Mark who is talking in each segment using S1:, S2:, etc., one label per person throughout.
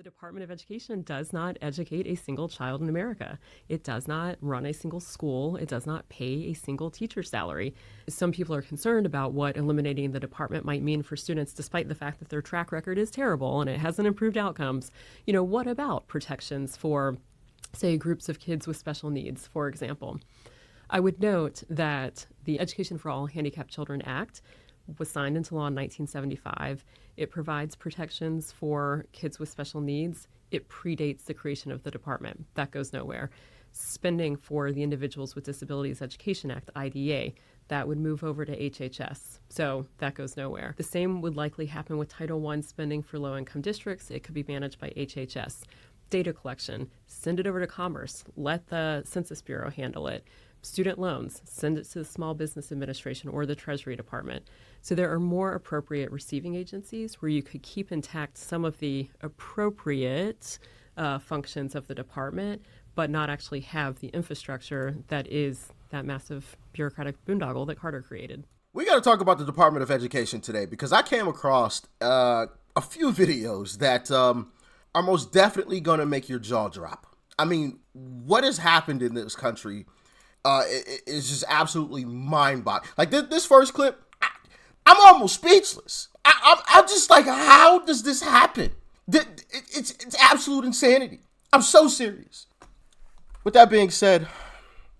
S1: The Department of Education does not educate a single child in America. It does not run a single school. It does not pay a single teacher's salary. Some people are concerned about what eliminating the department might mean for students, despite the fact that their track record is terrible and it hasn't improved outcomes. What about protections for, say, groups of kids with special needs, for example? I would note that the Education for All Handicapped Children Act was signed into law in 1975. It provides protections for kids with special needs. It predates the creation of the department. That goes nowhere. Spending for the Individuals with Disabilities Education Act, IDEA, that would move over to HHS. So that goes nowhere. The same would likely happen with Title I spending for low-income districts. It could be managed by HHS. Data collection, send it over to Commerce. Let the Census Bureau handle it. Student loans, send it to the Small Business Administration or the Treasury Department. So there are more appropriate receiving agencies where you could keep intact some of the appropriate functions of the department, but not actually have the infrastructure that is that massive bureaucratic boondoggle that Carter created.
S2: We got to talk about the Department of Education today because I came across a few videos that are most definitely going to make your jaw drop. I mean, what has happened in this country is just absolutely mind-boggling. Like this first clip, I'm almost speechless. I'm just like, how does this happen? It's absolute insanity. I'm so serious. With that being said,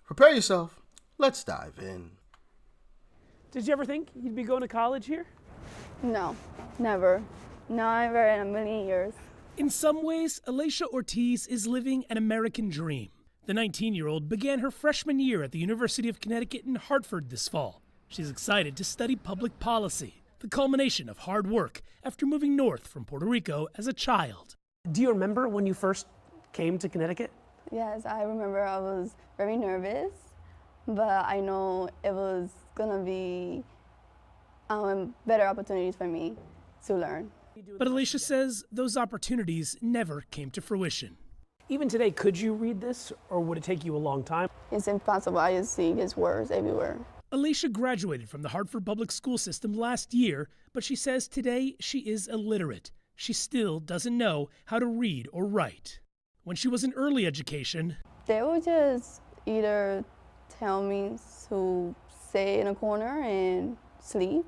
S2: prepare yourself. Let's dive in.
S3: Did you ever think you'd be going to college here?
S4: No, never. Never in a million years.
S3: In some ways, Alicia Ortiz is living an American dream. The 19-year-old began her freshman year at the University of Connecticut in Hartford this fall. She's excited to study public policy, the culmination of hard work after moving north from Puerto Rico as a child. Do you remember when you first came to Connecticut?
S4: Yes, I remember I was very nervous, but I know it was gonna be better opportunities for me to learn.
S3: But Alicia says those opportunities never came to fruition. Even today, could you read this, or would it take you a long time?
S4: It's impossible. I just see his words everywhere.
S3: Alicia graduated from the Hartford Public School System last year, but she says today she is illiterate. She still doesn't know how to read or write. When she was in early education,
S4: They would just either tell me to stay in a corner and sleep,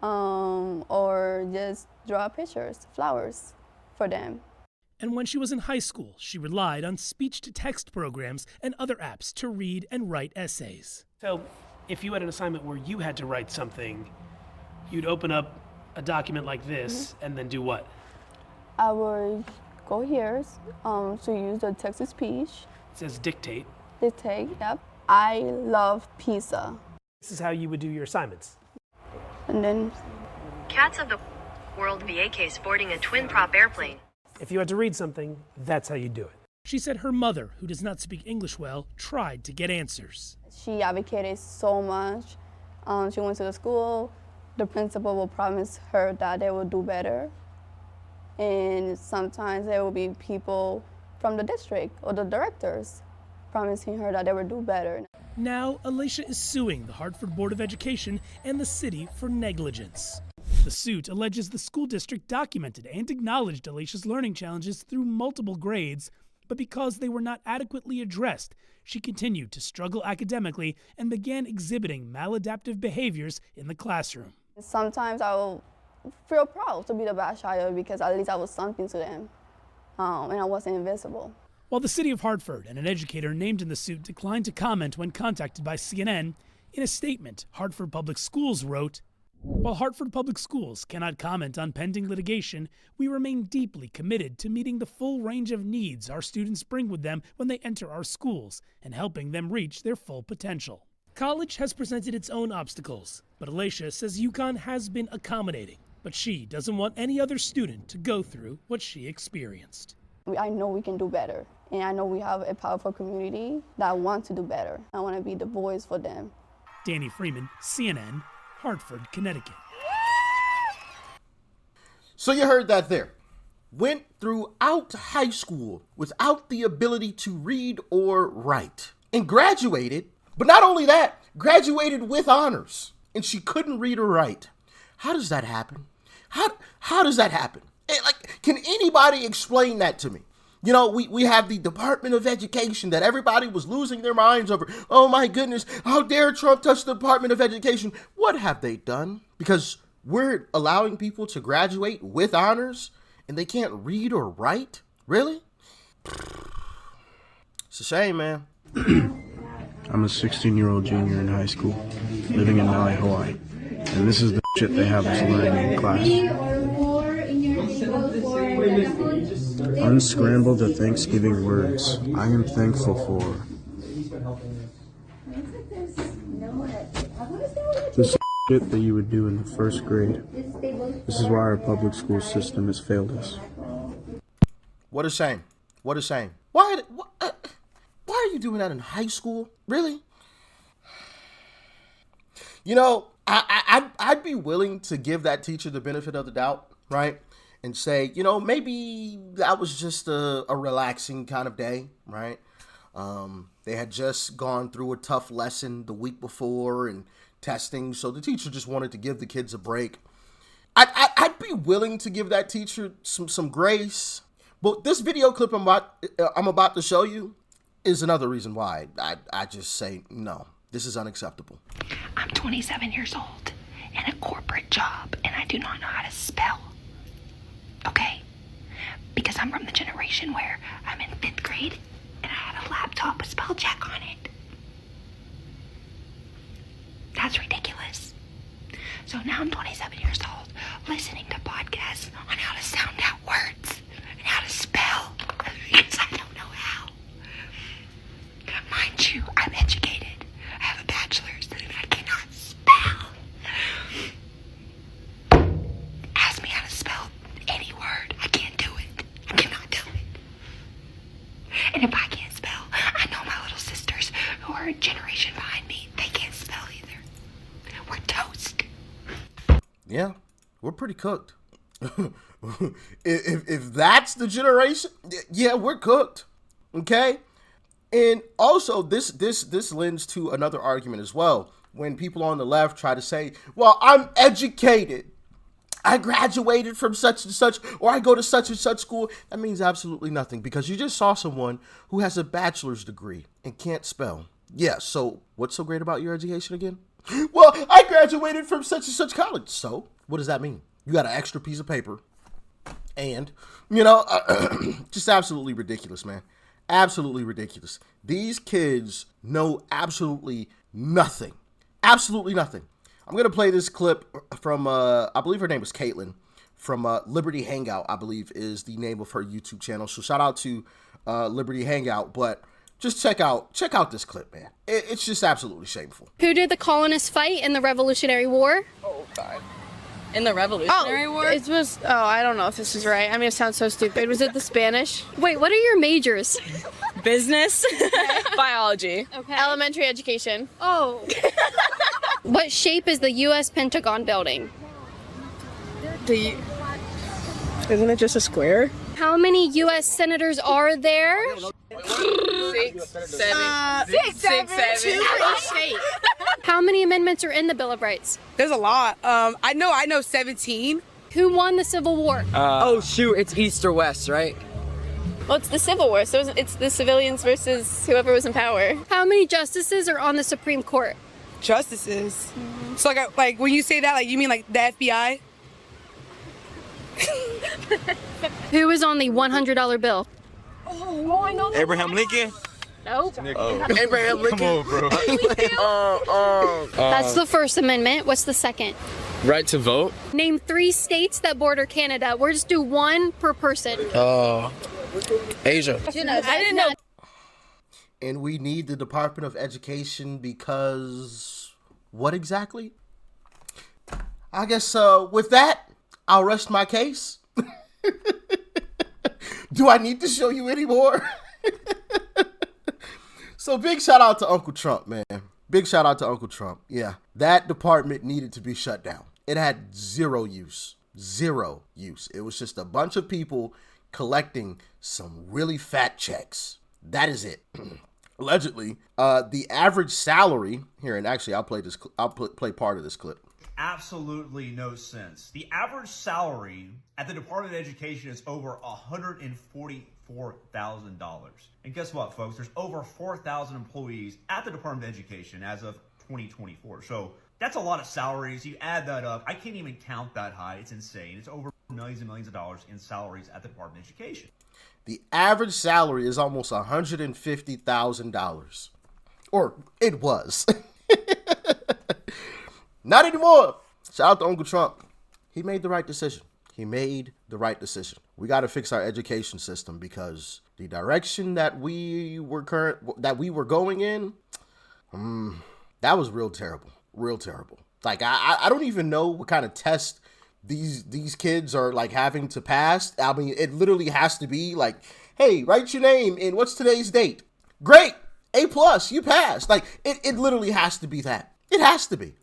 S4: or just draw pictures, flowers for them.
S3: and when she was in high school, she relied on speech-to-text programs and other apps to read and write essays. So, if you had an assignment where you had to write something, you'd open up a document like this and then do what?
S4: I would go here to use the text-to-speech.
S3: It says dictate.
S4: Dictate, yep. I love pizza.
S3: This is how you would do your assignments.
S4: And then
S5: Cats of the World VAK sporting a twin-prop airplane.
S3: If you had to read something, that's how you do it. She said her mother, who does not speak English well, tried to get answers.
S4: she advocated so much. She went to the school. The principal will promise her that they will do better. And sometimes there will be people from the district or the directors promising her that they will do better.
S3: Now, Alicia is suing the Hartford Board of Education and the city for negligence. The suit alleges the school district documented and acknowledged Alicia's learning challenges through multiple grades, but because they were not adequately addressed, she continued to struggle academically and began exhibiting maladaptive behaviors in the classroom.
S4: Sometimes I will feel proud to be the bad child because at least I was something to them, and I wasn't invisible.
S3: While the city of Hartford and an educator named in the suit declined to comment when contacted by CNN, in a statement, Hartford Public Schools wrote, "While Hartford Public Schools cannot comment on pending litigation, we remain deeply committed to meeting the full range of needs our students bring with them when they enter our schools and helping them reach their full potential." College has presented its own obstacles, but Alicia says UConn has been accommodating, but she doesn't want any other student to go through what she experienced.
S4: I know we can do better, and I know we have a powerful community that wants to do better. I want to be the voice for them.
S3: Danny Freeman, CNN, Hartford, Connecticut.
S2: So you heard that there. Went throughout high school without the ability to read or write and graduated. But not only that, graduated with honors and she couldn't read or write. How does that happen? How does that happen? Like, can anybody explain that to me? You know, we have the Department of Education that everybody was losing their minds over. Oh my goodness, how dare Trump touch the Department of Education? What have they done? Because we're allowing people to graduate with honors and they can't read or write? Really? It's a shame, man.
S6: I'm a 16-year-old junior in high school, living in Maui, Hawaii. And this is the shit they have us learning in class. Unscramble the Thanksgiving words. I am thankful for this shit that you would do in the first grade. This is why our public school system has failed us.
S2: What a shame. What a shame. Why are you doing that in high school? Really? You know, I'd be willing to give that teacher the benefit of the doubt, right? And say, you know, maybe that was just a relaxing kind of day, right? They had just gone through a tough lesson the week before and testing, so the teacher just wanted to give the kids a break. I'd be willing to give that teacher some grace, but this video clip I'm about to show you is another reason why I just say no. This is unacceptable.
S7: I'm 27 years old in a corporate job, and I do not know how to spell. Okay? Because I'm from the generation where I'm in 5th grade and I had a laptop with spell check on it. That's ridiculous. So now I'm 27 years old, listening to podcasts on how to sound out words and how to spell because I don't know how. Mind you, I'm educated. I have a bachelor's and I cannot spell. Ask me how to spell any word. I can't do it. I cannot do it. And if I can't spell, I know my little sisters who are a generation behind me, they can't spell either. We're toast.
S2: Yeah, we're pretty cooked. if that's the generation, yeah, we're cooked. Okay? And also, this lends to another argument as well. When people on the left try to say, well, I'm educated. I graduated from such and such, or I go to such and such school. That means absolutely nothing because you just saw someone who has a bachelor's degree and can't spell. Yeah, so what's so great about your education again? Well, I graduated from such and such college. So what does that mean? You got an extra piece of paper and, you know, just absolutely ridiculous, man. Absolutely ridiculous. These kids know absolutely nothing. Absolutely nothing. I'm going to play this clip from, I believe her name is Caitlin, from Liberty Hangout, I believe is the name of her YouTube channel. So shout out to Liberty Hangout, but just check out this clip, man. It's just absolutely shameful.
S8: Who did the colonists fight in the Revolutionary War?
S9: Oh, God. In the Revolutionary War?
S8: It was, I don't know if this is right. I mean, it sounds so stupid. Was it the Spanish? Wait, what are your majors?
S9: Business. Biology.
S8: Okay. Elementary education. Oh. What shape is the U.S. Pentagon building?
S9: Isn't it just a square?
S8: How many U.S. senators are there?
S9: 6, 7. 2
S8: for each state. How many amendments are in the Bill of Rights?
S9: There's a lot. I know 17.
S8: Who won the Civil War?
S10: Oh shoot, it's East or West, right?
S8: Well, it's the Civil War, so it's the civilians versus whoever was in power. How many justices are on the Supreme Court?
S9: Justices. Mm-hmm. So like when you say that, like you mean like the FBI?
S8: Who is on the $100 bill?
S9: Oh, I know that.
S11: Abraham Lincoln?
S8: Nope.
S10: Abraham Lincoln.
S11: Come on, bro.
S8: That's the First Amendment. What's the second?
S10: Right to vote.
S8: Name 3 states that border Canada. We'll just do one per person.
S10: Asia.
S8: I didn't know.
S2: And we need the Department of Education because what exactly? I guess with that, I'll rest my case. Do I need to show you any more? So big shout out to Uncle Trump, man. Big shout out to Uncle Trump. Yeah, that department needed to be shut down. It had zero use. Zero use. It was just a bunch of people collecting some really fat checks. That is it. Allegedly, the average salary here, and actually I'll play part of this clip.
S11: absolutely no sense. The average salary at the Department of Education is over $144,000. And guess what, folks? There's over 4,000 employees at the Department of Education as of 2024. So that's a lot of salaries. You add that up, I can't even count that high. It's insane. It's over millions and millions of dollars in salaries at the Department of Education.
S2: The average salary is almost $150,000. Or it was. Not anymore. Shout out to Uncle Trump. He made the right decision. He made the right decision. We got to fix our education system because the direction that we were going in, that was real terrible. Real terrible. Like I don't even know what kind of test these kids are like having to pass. I mean, it literally has to be like, hey, write your name and what's today's date? Great. A+, you passed. Like it literally has to be that. It has to be.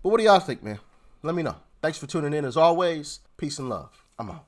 S2: But what do y'all think, man? Let me know. Thanks for tuning in as always. Peace and love. I'm out.